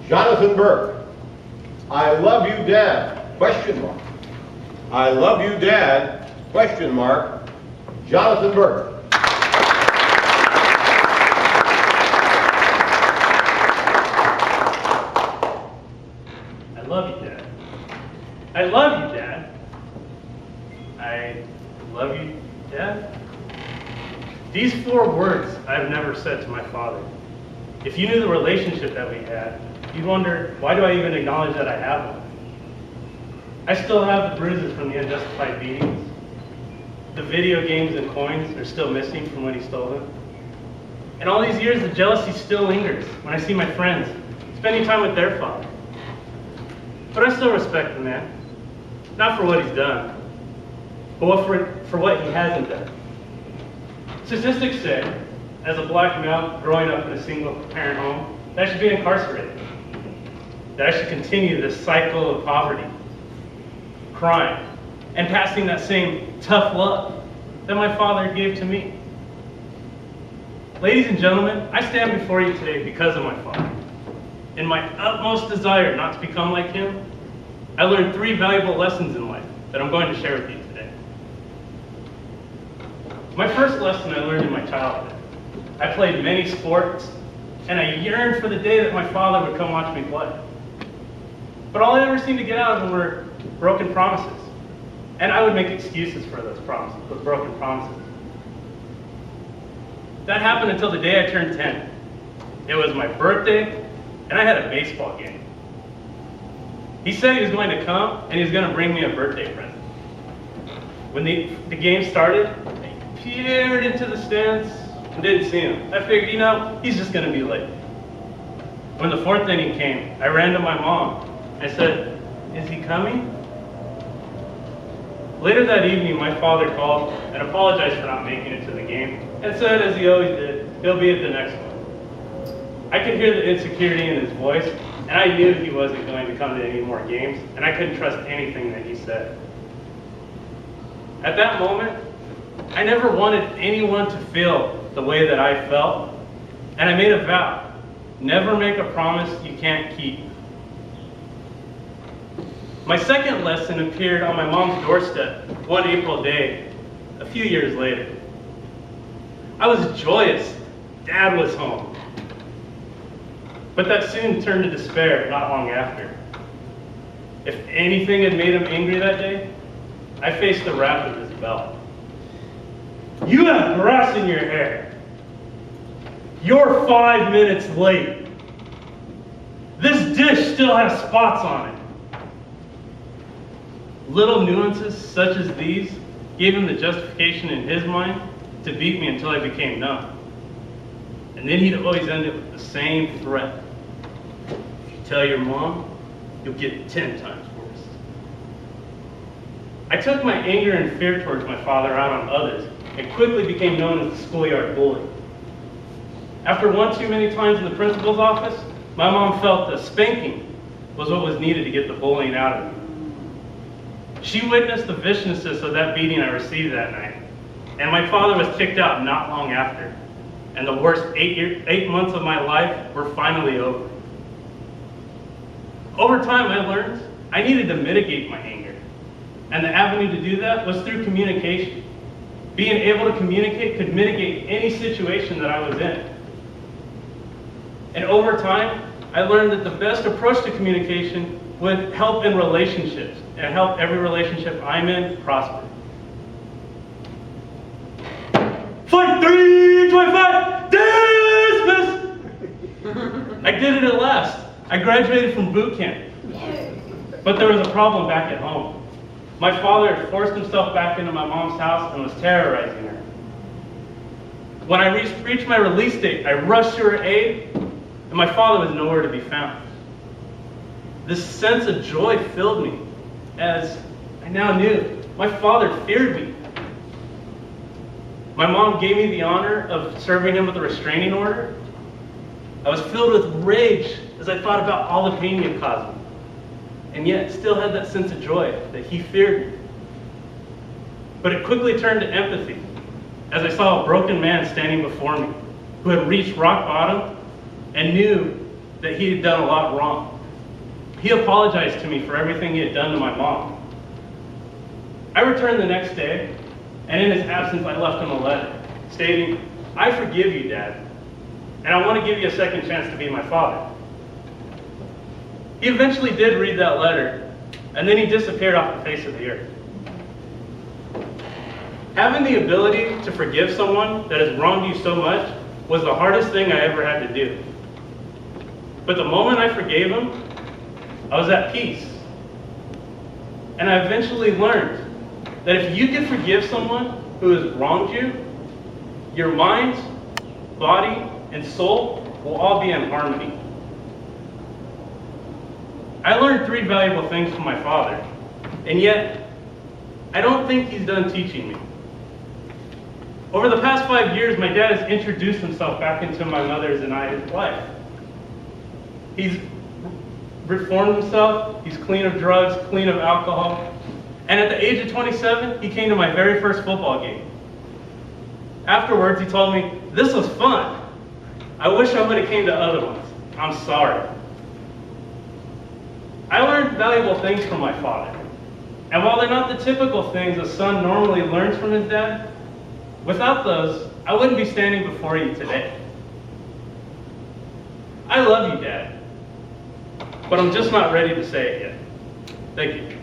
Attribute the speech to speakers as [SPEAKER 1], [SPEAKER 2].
[SPEAKER 1] Jonathan Burke. I love you, Dad, question mark. I love you, Dad, question mark, Jonathan Burke.
[SPEAKER 2] I love you, Dad. I love you, Dad. I love you, Dad. These 4 words I've never said to my father. If you knew the relationship that we had, you'd wonder, why do I even acknowledge that I have one? I still have the bruises from the unjustified beatings. The video games and coins are still missing from when he stole them. And all these years, the jealousy still lingers when I see my friends spending time with their father. But I still respect the man, not for what he's done, but for what he hasn't done. Statistics say, as a black male growing up in a single-parent home, that I should be incarcerated, that I should continue this cycle of poverty, crime, and passing that same tough love that my father gave to me. Ladies and gentlemen, I stand before you today because of my father. In my utmost desire not to become like him, I learned 3 valuable lessons in life that I'm going to share with you today. My first lesson I learned in my childhood. I played many sports, and I yearned for the day that my father would come watch me play. But all I ever seemed to get out of them were broken promises. And I would make excuses for those broken promises. That happened until the day I turned 10. It was my birthday, and I had a baseball game. He said he was going to come, and he was going to bring me a birthday present. When the game started, I peered into the stands and didn't see him. I figured, he's just going to be late. When the 4th inning came, I ran to my mom. I said, "Is he coming?" Later that evening, my father called and apologized for not making it to the game, and said, as he always did, he'll be at the next one. I could hear the insecurity in his voice, and I knew he wasn't going to come to any more games, and I couldn't trust anything that he said. At that moment, I never wanted anyone to feel the way that I felt, and I made a vow: never make a promise you can't keep. My second lesson appeared on my mom's doorstep one April day, a few years later. I was joyous. Dad was home. But that soon turned to despair not long after. If anything had made him angry that day, I faced the wrath of his belt. "You have grass in your hair. You're 5 minutes late. This dish still has spots on it." Little nuances such as these gave him the justification in his mind to beat me until I became numb. And then he'd always end it with the same threat: "If you tell your mom, you'll get 10 times worse." I took my anger and fear towards my father out on others and quickly became known as the schoolyard bully. After one too many times in the principal's office, my mom felt a spanking was what was needed to get the bullying out of me. She witnessed the viciousness of that beating I received that night, and my father was kicked out not long after, and the worst 8 months of my life were finally over. Over time, I learned I needed to mitigate my anger, and the avenue to do that was through communication. Being able to communicate could mitigate any situation that I was in. And over time, I learned that the best approach to communication would help in relationships and help every relationship I'm in prosper. Fight 325, dismiss! I did it at last. I graduated from boot camp. But there was a problem back at home. My father had forced himself back into my mom's house and was terrorizing her. When I reached my release date, I rushed to her aid, and my father was nowhere to be found. This sense of joy filled me, as I now knew my father feared me. My mom gave me the honor of serving him with a restraining order. I was filled with rage as I thought about all the pain he had caused me, and yet still had that sense of joy that he feared me. But it quickly turned to empathy as I saw a broken man standing before me who had reached rock bottom and knew that he had done a lot wrong. He apologized to me for everything he had done to my mom. I returned the next day, and in his absence, I left him a letter stating, "I forgive you, Dad, and I want to give you a second chance to be my father." He eventually did read that letter, and then he disappeared off the face of the earth. Having the ability to forgive someone that has wronged you so much was the hardest thing I ever had to do. But the moment I forgave him, I was at peace. And I eventually learned that if you can forgive someone who has wronged you, your mind, body, and soul will all be in harmony. I learned 3 valuable things from my father, and yet I don't think he's done teaching me. Over the past 5 years, my dad has introduced himself back into my mother's and I's life. He's reformed himself, he's clean of drugs, clean of alcohol, and at the age of 27, he came to my very first football game. Afterwards, he told me, "This was fun. I wish I would have came to other ones. I'm sorry." I learned valuable things from my father. And while they're not the typical things a son normally learns from his dad, without those, I wouldn't be standing before you today. I love you, Dad, but I'm just not ready to say it yet. Thank you.